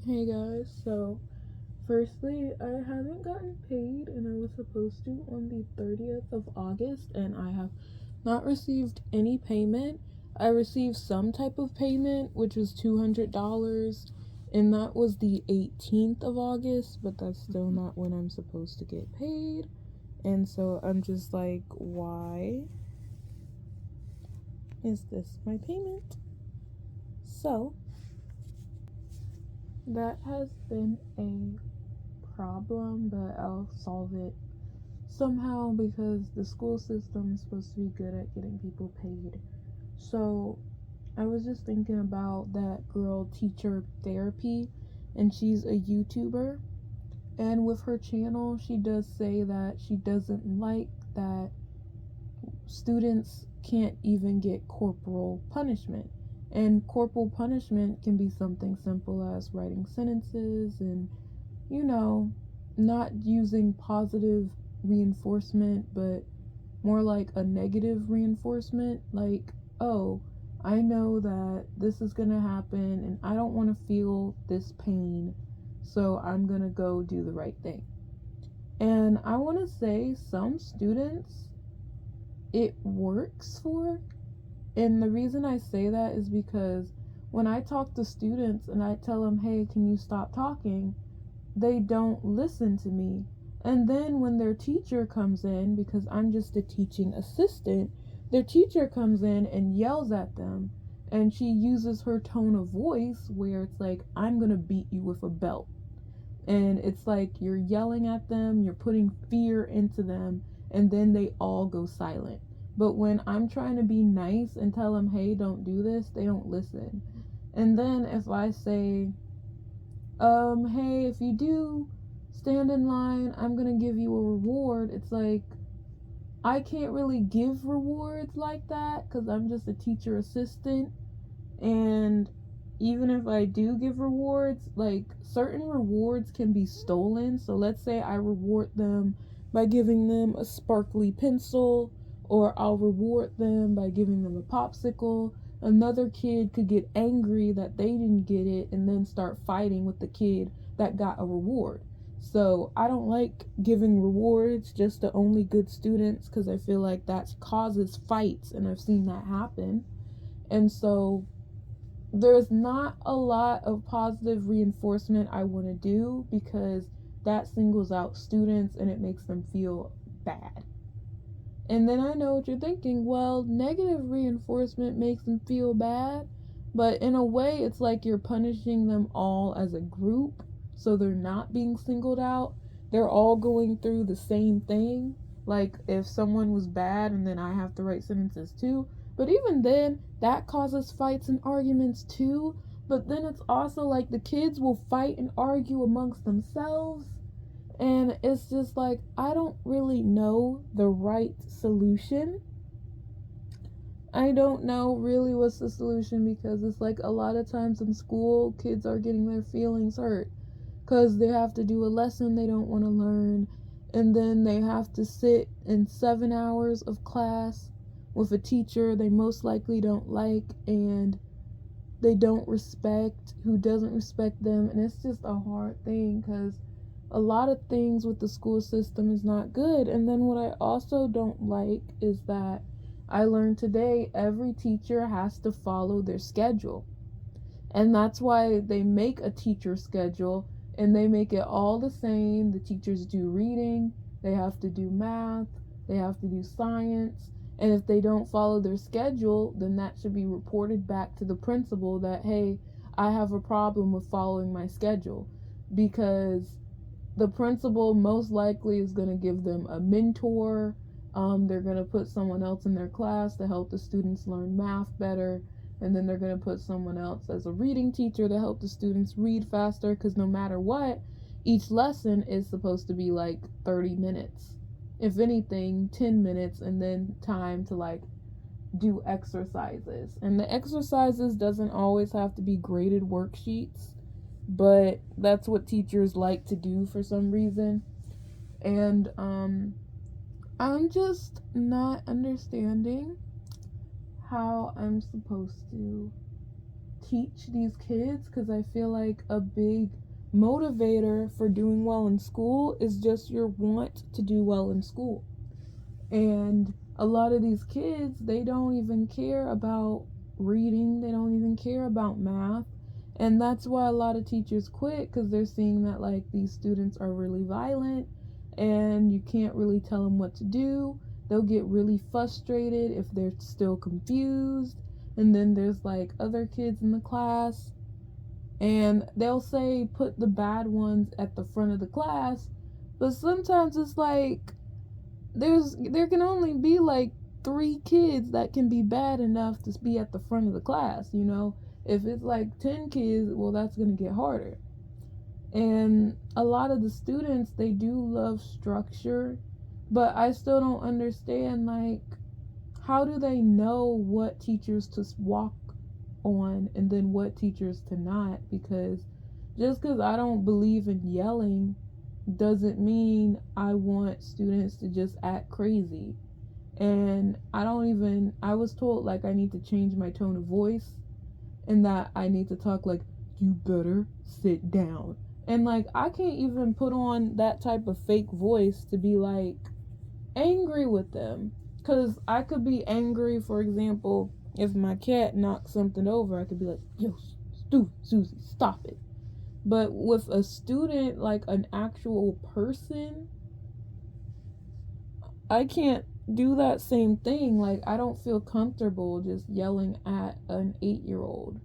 Hey guys, so firstly, I haven't gotten paid and I was supposed to on the 30th of August and I have not received any payment. I received some type of payment, which was $200, and that was the 18th of August, but that's still not when I'm supposed to get paid. And so I'm just like, why is this my payment? So that has been a problem, but I'll solve it somehow because the school system is supposed to be good at getting people paid. So I was just thinking about that girl, Teacher Therapy, and she's a YouTuber. And with her channel, she does say that she doesn't like that students can't even get corporal punishment. And corporal punishment can be something simple as writing sentences and, you know, not using positive reinforcement, but more like a negative reinforcement. Like, oh, I know that this is gonna happen and I don't wanna feel this pain, so I'm gonna go do the right thing. And I wanna say some students it works for. And the reason I say that is because when I talk to students and I tell them, hey, can you stop talking? They don't listen to me. And then when their teacher comes in, because I'm just a teaching assistant, their teacher comes in and yells at them. And she uses her tone of voice where it's like, I'm going to beat you with a belt. And it's like you're yelling at them, you're putting fear into them, and then they all go silent. But when I'm trying to be nice and tell them, hey, don't do this, they don't listen. And then if I say, hey, if you do stand in line, I'm gonna give you a reward. It's like, I can't really give rewards like that because I'm just a teacher assistant. And even if I do give rewards, like certain rewards can be stolen. So let's say I reward them by giving them a sparkly pencil, or I'll reward them by giving them a popsicle. Another kid could get angry that they didn't get it and then start fighting with the kid that got a reward. So I don't like giving rewards just to only good students because I feel like that causes fights and I've seen that happen. And so there's not a lot of positive reinforcement I want to do because that singles out students and it makes them feel bad. And then I know what you're thinking, well, negative reinforcement makes them feel bad, but in a way, it's like you're punishing them all as a group, so they're not being singled out. They're all going through the same thing. Like if someone was bad and then I have to write sentences too. But even then, that causes fights and arguments too. But then it's also like the kids will fight and argue amongst themselves, and it's just like, I don't really know the right solution. I don't know really what's the solution because it's like a lot of times in school, kids are getting their feelings hurt because they have to do a lesson they don't want to learn. And then they have to sit in 7 hours of class with a teacher they most likely don't like and they don't respect, who doesn't respect them. And it's just a hard thing because a lot of things with the school system is not good. And then what I also don't like is that I learned today every teacher has to follow their schedule. And that's why they make a teacher schedule and they make it all the same. The teachers do reading, they have to do math, they have to do science. And if they don't follow their schedule, then that should be reported back to the principal that, hey, I have a problem with following my schedule. Because the principal most likely is going to give them a mentor. They're going to put someone else in their class to help the students learn math better. And then they're going to put someone else as a reading teacher to help the students read faster. Because no matter what, each lesson is supposed to be like 30 minutes. If anything, 10 minutes, and then time to like do exercises. And the exercises doesn't always have to be graded worksheets, but that's what teachers like to do for some reason. And I'm just not understanding how I'm supposed to teach these kids, because I feel like a big motivator for doing well in school is just your want to do well in school. And a lot of these kids, they don't even care about reading, they don't even care about math. And that's why a lot of teachers quit, because they're seeing that like these students are really violent and you can't really tell them what to do. They'll get really frustrated if they're still confused. And then there's like other kids in the class, and they'll say put the bad ones at the front of the class, but sometimes it's like there can only be like 3 kids that can be bad enough to be at the front of the class, you know? If it's like 10 kids, well, that's going to get harder. And a lot of the students, they do love structure, but I still don't understand, like, how do they know what teachers to walk on and then what teachers to not? Because just because I don't believe in yelling doesn't mean I want students to just act crazy. And I was told like I need to change my tone of voice and that I need to talk like, you better sit down. And like, I can't even put on that type of fake voice to be like angry with them. Because I could be angry, for example, if my cat knocks something over, I could be like, yo, Susie, stop it. But with a student, like an actual person, I can't do that same thing. Like, I don't feel comfortable just yelling at an 8-year-old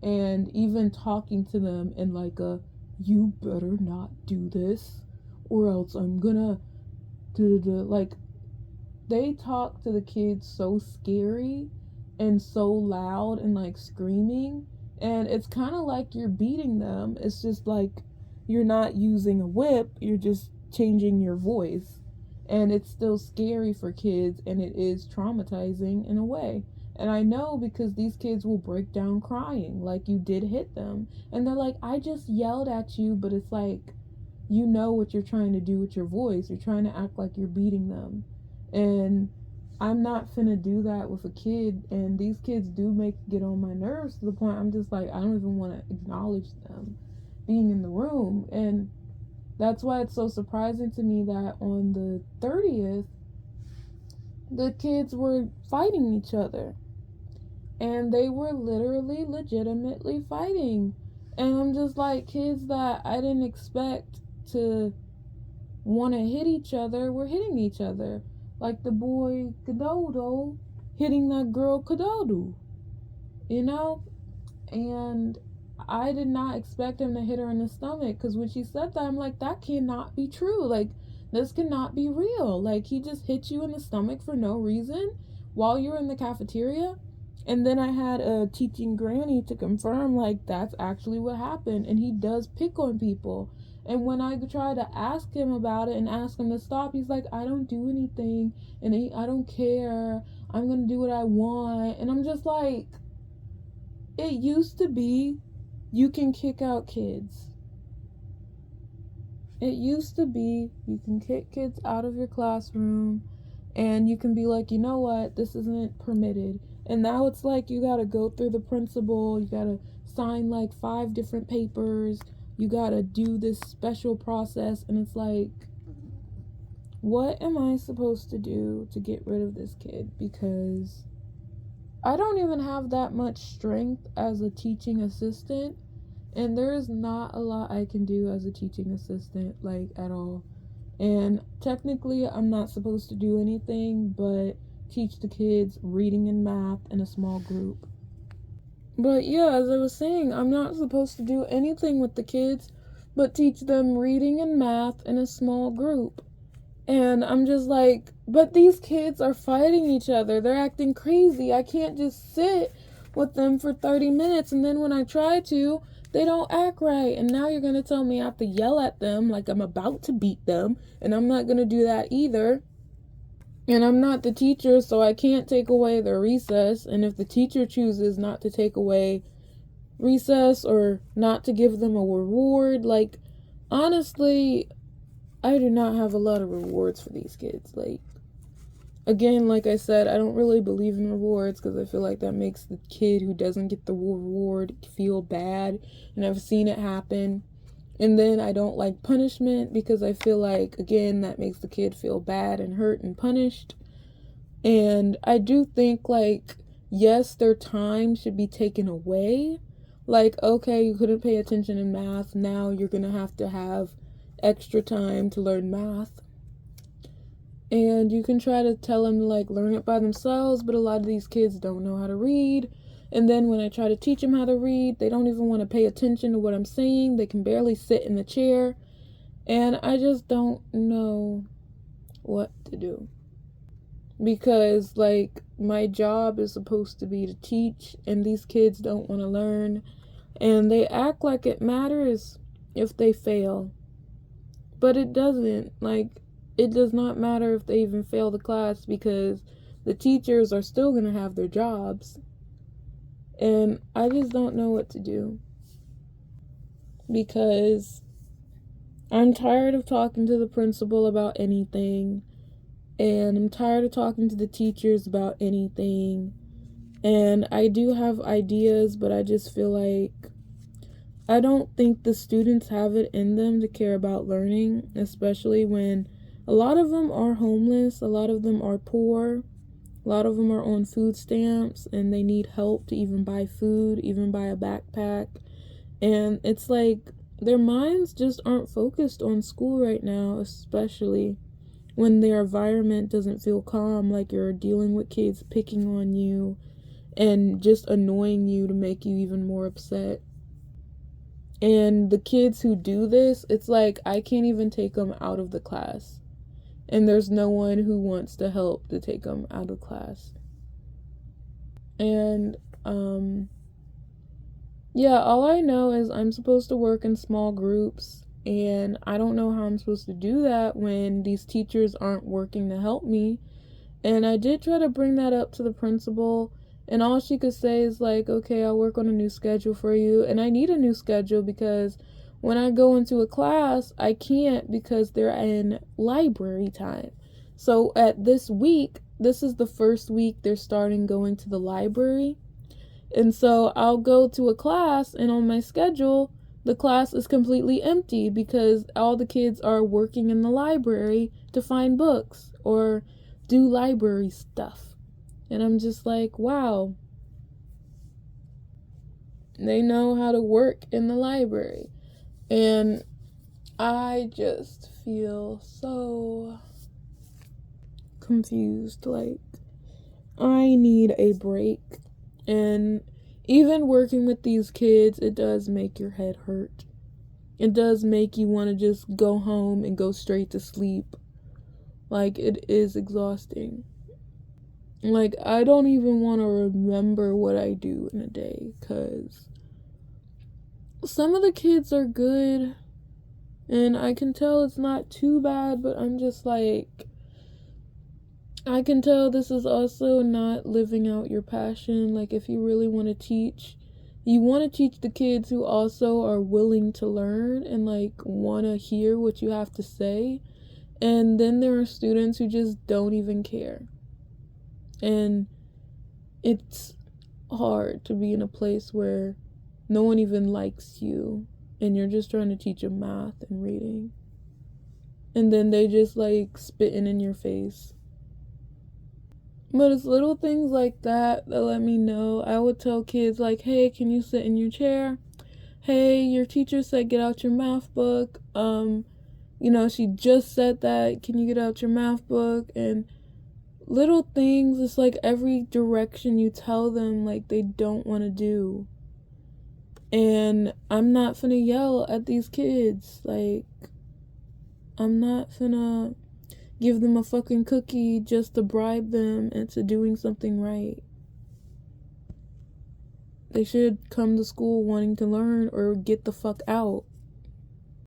and even talking to them in like a, you better not do this or else I'm gonna like, they talk to the kids so scary and so loud and like screaming, and it's kind of like you're beating them. It's just like you're not using a whip, you're just changing your voice, and it's still scary for kids, and it is traumatizing in a way. And I know because these kids will break down crying like you did hit them, and they're like, I just yelled at you, but it's like, you know what you're trying to do with your voice. You're trying to act like you're beating them. And I'm not finna do that with a kid. And these kids do get on my nerves to the point I'm just like, I don't even want to acknowledge them being in the room. And that's why it's so surprising to me that on the 30th, the kids were fighting each other. And they were literally, legitimately fighting. And I'm just like, kids that I didn't expect to want to hit each other were hitting each other. Like the boy Kadodo hitting that girl Kadodo, you know? And I did not expect him to hit her in the stomach, because when she said that, I'm like, that cannot be true. Like, this cannot be real. Like, he just hit you in the stomach for no reason while you were in the cafeteria. And then I had a teaching granny to confirm, like, that's actually what happened. And he does pick on people. And when I try to ask him about it and ask him to stop, he's like, I don't do anything. And I don't care. I'm going to do what I want. And I'm just like, it used to be you can kick out kids. It used to be you can kick kids out of your classroom and you can be like, you know what, this isn't permitted. And now it's like you gotta go through the principal, you gotta sign like 5 different papers, you gotta do this special process, and it's like, what am I supposed to do to get rid of this kid? Because I don't even have that much strength as a teaching assistant, and there is not a lot I can do as a teaching assistant, like, at all. And technically, I'm not supposed to do anything but teach the kids reading and math in a small group. But yeah, as I was saying, I'm not supposed to do anything with the kids but teach them reading and math in a small group. And I'm just like, but these kids are fighting each other. They're acting crazy. I can't just sit with them for 30 minutes, and then when I try to, they don't act right. And now you're going to tell me I have to yell at them like I'm about to beat them, and I'm not going to do that either. And I'm not the teacher, so I can't take away their recess. And if the teacher chooses not to take away recess or not to give them a reward, like, honestly, I do not have a lot of rewards for these kids. Like, again, like I said, I don't really believe in rewards because I feel like that makes the kid who doesn't get the reward feel bad, and I've seen it happen. And then I don't like punishment because I feel like, again, that makes the kid feel bad and hurt and punished. And I do think, like, yes, their time should be taken away. Like, okay, you couldn't pay attention in math, now you're gonna have extra time to learn math. And you can try to tell them to, like, learn it by themselves, but a lot of these kids don't know how to read. And then when I try to teach them how to read, they don't even want to pay attention to what I'm saying. They can barely sit in the chair. And I just don't know what to do. Because, like, my job is supposed to be to teach, and these kids don't want to learn. And they act like it matters if they fail. But it doesn't. Like, it does not matter if they even fail the class because the teachers are still going to have their jobs. And I just don't know what to do. Because I'm tired of talking to the principal about anything. And I'm tired of talking to the teachers about anything. And I do have ideas, but I just feel like I don't think the students have it in them to care about learning, especially when a lot of them are homeless, a lot of them are poor, a lot of them are on food stamps, and they need help to even buy food, even buy a backpack. And it's like their minds just aren't focused on school right now, especially when their environment doesn't feel calm, like you're dealing with kids picking on you and just annoying you to make you even more upset. And the kids who do this, it's like I can't even take them out of the class. And there's no one who wants to help to take them out of class. And, yeah, all I know is I'm supposed to work in small groups. And I don't know how I'm supposed to do that when these teachers aren't working to help me. And I did try to bring that up to the principal. And all she could say is like, okay, I'll work on a new schedule for you. And I need a new schedule because when I go into a class, I can't because they're in library time. So at this week, this is the first week they're starting going to the library. And so I'll go to a class and on my schedule, the class is completely empty because all the kids are working in the library to find books or do library stuff. And I'm just like, wow. They know how to work in the library. And I just feel so confused. Like, I need a break. And even working with these kids, it does make your head hurt. It does make you want to just go home and go straight to sleep. Like, it is exhausting. Like, I don't even want to remember what I do in a day, because some of the kids are good, and I can tell it's not too bad, but I'm just like, I can tell this is also not living out your passion. Like, if you really want to teach, you want to teach the kids who also are willing to learn and, like, want to hear what you have to say. And then there are students who just don't even care. And it's hard to be in a place where no one even likes you and you're just trying to teach them math and reading. And then they just, like, spitting in your face. But it's little things like that that let me know. I would tell kids, like, hey, can you sit in your chair? Hey, your teacher said get out your math book. She just said that. Can you get out your math book? And little things, it's like every direction you tell them, like, they don't want to do. And I'm not finna yell at these kids. Like, I'm not finna give them a fucking cookie just to bribe them into doing something right. They should come to school wanting to learn or get the fuck out.